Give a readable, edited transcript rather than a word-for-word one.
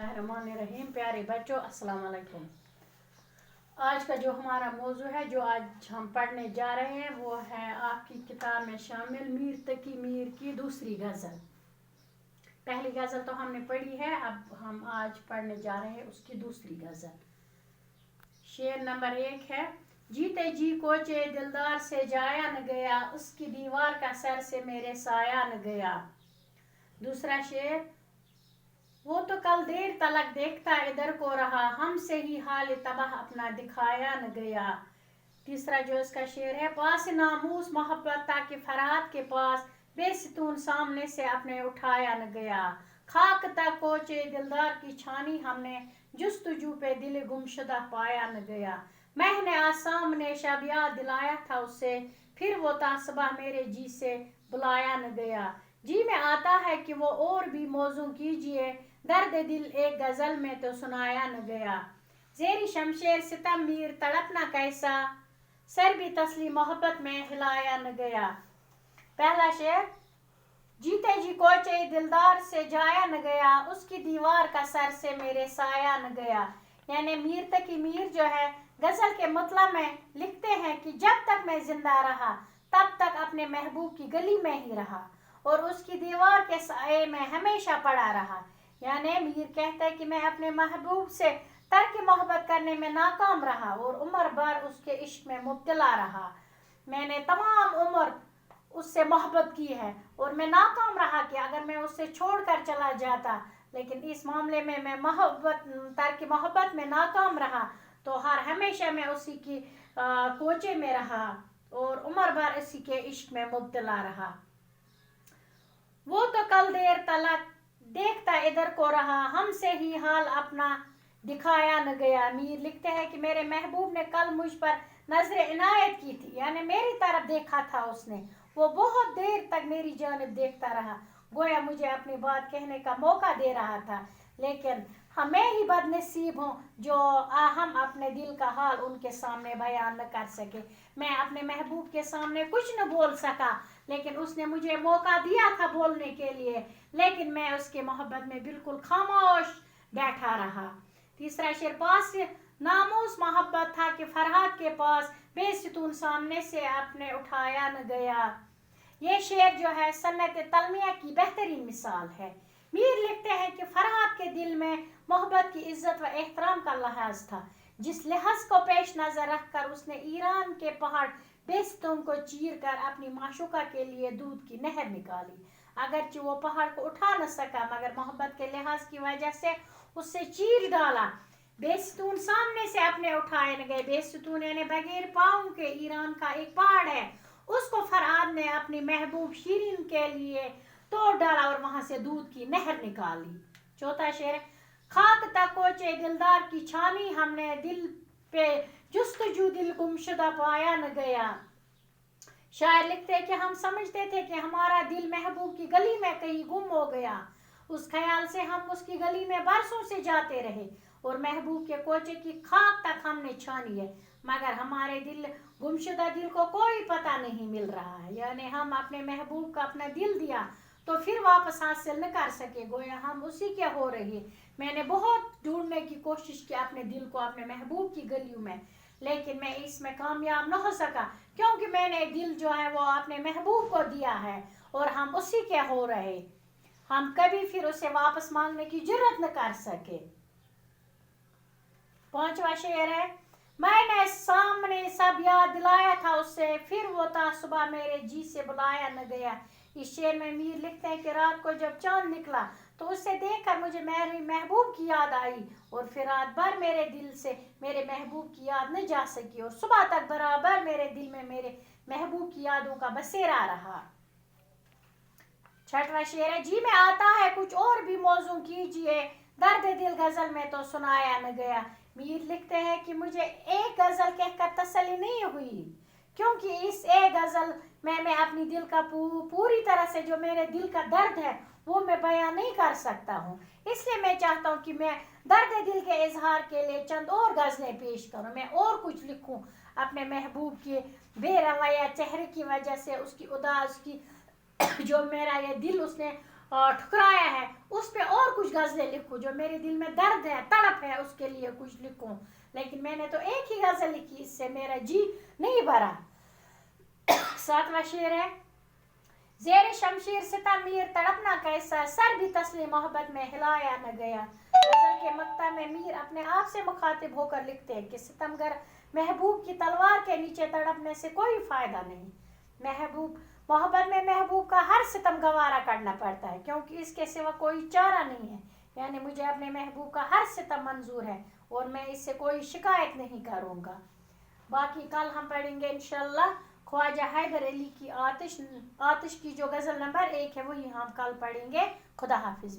बिस्मिल्लाहिर्रहमानिर्रहीम। प्यारे बच्चों, अस्सलाम वालेकुम। आज का जो हमारा मौजू है, जो आज हम पढ़ने जा रहे हैं, वो है आपकी किताब में शामिल मीर तकी मीर की दूसरी गज़ल। पहली गज़ल तो हमने पढ़ी है, अब हम आज पढ़ने जा रहे हैं उसकी दूसरी गज़ल। शेर नंबर 1 है, जीते जी कोचे दिलदार से जाया न गया, उसकी दीवार का सर से मेरे साया न गया। दूसरा शेर, वो तो कल देर तलक देखता इधर को रहा, हमसे ही हाल तबाह अपना दिखाया न गया। तीसरा जो इसका शेर है, पास नामूस मोहब्बत ताकि फरहाद के पास, बेसतून सामने से अपने उठाया न गया। खाक तक कोचे दिलदार की छानी हमने, जुस्तजू पे दिल गुमशुदा पाया न गया। मैंने आज सामने शब याद दिलाया था उससे, फिर वो तासबा मेरे जी से बुलाया न गया। जी में आता है कि वो और भी मौजू कीजिए, दर्द दिल एक गज़ल में तो सुनाया न गया। ज़ेरी शमशेर सितम मीर तड़पना कैसा, सर भी तसली मोहब्बत में हिलाया न गया। पहला शेर, जीते जी कोचे दिलदार से जाया न गया, उसकी दीवार का सर से मेरे साया न गया। यानी मीर तकी मीर जो है गज़ल के मतलब में लिखते हैं कि जब तक मैं जिंदा रहा तब तक अपने महबूब की गली में ही रहा और उसकी दीवार के साए में हमेशा पड़ा रहा। यानी मीर कहता है कि मैं अपने महबूब से तर्क मोहब्बत करने में नाकाम रहा और उम्र भर उसके इश्क में मुब्तला रहा। मैंने तमाम उम्र उससे मोहब्बत की है और मैं नाकाम रहा कि अगर मैं उससे छोड़कर चला जाता, लेकिन इस मामले में मैं तर्क मोहब्बत में नाकाम रहा तो हर हमेशा मैं उसी की कोचे में रहा और उम्र भर इसी के इश्क में मुब्तला रहा। वो तो कल देर तलक देखता इधर को रहा, हमसे ही हाल अपना दिखाया न गया। मीर लिखते हैं कि मेरे महबूब ने कल मुझ पर नजर इनायत की थी, यानी मेरी तरफ देखा था उसने। वो बहुत देर तक मेरी जानिब देखता रहा, गोया मुझे अपनी बात कहने का मौका दे रहा था, लेकिन हमें ही बदनसीब हूँ जो हम अपने दिल का हाल उनके सामने बयान न कर सके। मैं अपने महबूब के सामने कुछ न बोल सका, लेकिन उसने मुझे मौका दिया था बोलने के लिए, लेकिन मैं उसके मोहब्बत में बिल्कुल खामोश बैठा रहा। तीसरा शेर, पास नामूस मोहब्बत था कि फरहाद के पास, बेसतून सामने से अपने उठाया न गया। ये शेर जो है सन्नत तलमिया की बेहतरीन मिसाल है। मीर लिखते हैं कि फरहाद के दिल में मोहब्बत की इज्जत व एहतराम का लिहाज था, जिस लिहाज को पेश नजर रखकर उसने ईरान के पहाड़ बेस्तून को चीर कर अपनी माशूका के लिए दूध की नहर निकाली। अगरचे वो पहाड़ को उठा न सका, मगर मोहब्बत के लिहाज की वजह से उससे चीर डाला। बेस्तून सामने से अपने उठाए न गए। बेस्तून यानी बगैर पाँव के ईरान का एक पहाड़ है, उसको फरहाद ने अपनी महबूब शीरीन के लिए तोड़ डाला और वहां से दूध की नहर निकाली। चौथा शेर, खाक तक कोचे दिलदार की छानी हमने, दिल पे जुस्तजू दिल गुमशुदा पाया न गया। शायर लिखते हैं कि हम समझते थे कि हमारा दिल महबूब की गली में कहीं गुम हो गया। उस ख्याल से हम उसकी गली में बरसों से जाते रहे और महबूब के कोचे की खाक तक हमने छानी है, मगर हमारे दिल गुमशुदा दिल को कोई पता नहीं मिल रहा है। यानी हम अपने महबूब को अपना दिल दिया तो फिर वापस हासिल न कर सके, गोया हम उसी के हो रहे। मैंने बहुत ढूंढने की कोशिश की अपने दिल को अपने महबूब की गलियों में, लेकिन मैं इसमें कामयाब न हो सका, क्योंकि मैंने दिल जो है वो अपने महबूब को दिया है और हम उसी के हो रहे। हम कभी फिर उसे वापस मांगने की जुर्रत न कर सके। पांचवा शेर है, मैंने सामने सब याद दिलाया था उससे, फिर वो तासुबा मेरे जी से बुलाया न गया। इस शेर में मीर लिखते हैं कि रात को जब चांद निकला तो उसे देखकर मुझे मेरे महबूब की याद आई और फिर रात भर मेरे दिल से मेरे महबूब की याद न जा सकी और सुबह तक बराबर मेरे दिल में मेरे महबूब की यादों का बसेरा रहा। छठवां शेर है, जी में आता है कुछ और भी मौजू कीजिए, दर्द दिल गजल में तो सुनाया न गया। मीर लिखते हैं कि मुझे एक गजल कहकर तसल्ली नहीं हुई, क्योंकि इस एक गजल में मैं अपनी दिल का पूरी तरह से जो मेरे दिल का दर्द है वो मैं बयान नहीं कर सकता हूँ। इसलिए मैं चाहता हूँ कि मैं दर्द दिल के इजहार के लिए चंद और गजलें पेश करूँ, मैं और कुछ लिखूँ अपने महबूब के बेरवैया चेहरे की वजह से, उसकी उदास की जो मेरा ये दिल उसने ठुकराया है, उस पे और कुछ गज़लें लिखूं, जो मेरे दिल में दर्द है, तड़प है, उसके लिए कुछ लिखूं। लेकिन मैंने तो एक ही गज़ल लिखी, इससे मेरा जी नहीं भरा। 7वां शेर है, ज़ेर शमशीर सितमीर तड़पना कैसा, सर भी तस्लीम मोहब्बत में हिलाया न गया। गज़ल के मक्ता में मीर अपने आप से मुखातिब होकर लिखते हैं कि सितमगर महबूब की तलवार के नीचे तड़पने से कोई फ़ायदा नहीं। मोहब्बत में महबूब का हर सितम गवारा करना पड़ता है, क्योंकि इसके सिवा कोई चारा नहीं है। यानी मुझे अपने महबूब का हर सितम मंजूर है और मैं इससे कोई शिकायत नहीं करूँगा। बाकी कल हम पढ़ेंगे इंशाल्लाह ख्वाजा हैदर अली की आतिश की जो गज़ल नंबर 1 है, वही हम कल पढ़ेंगे। खुदा हाफिज़।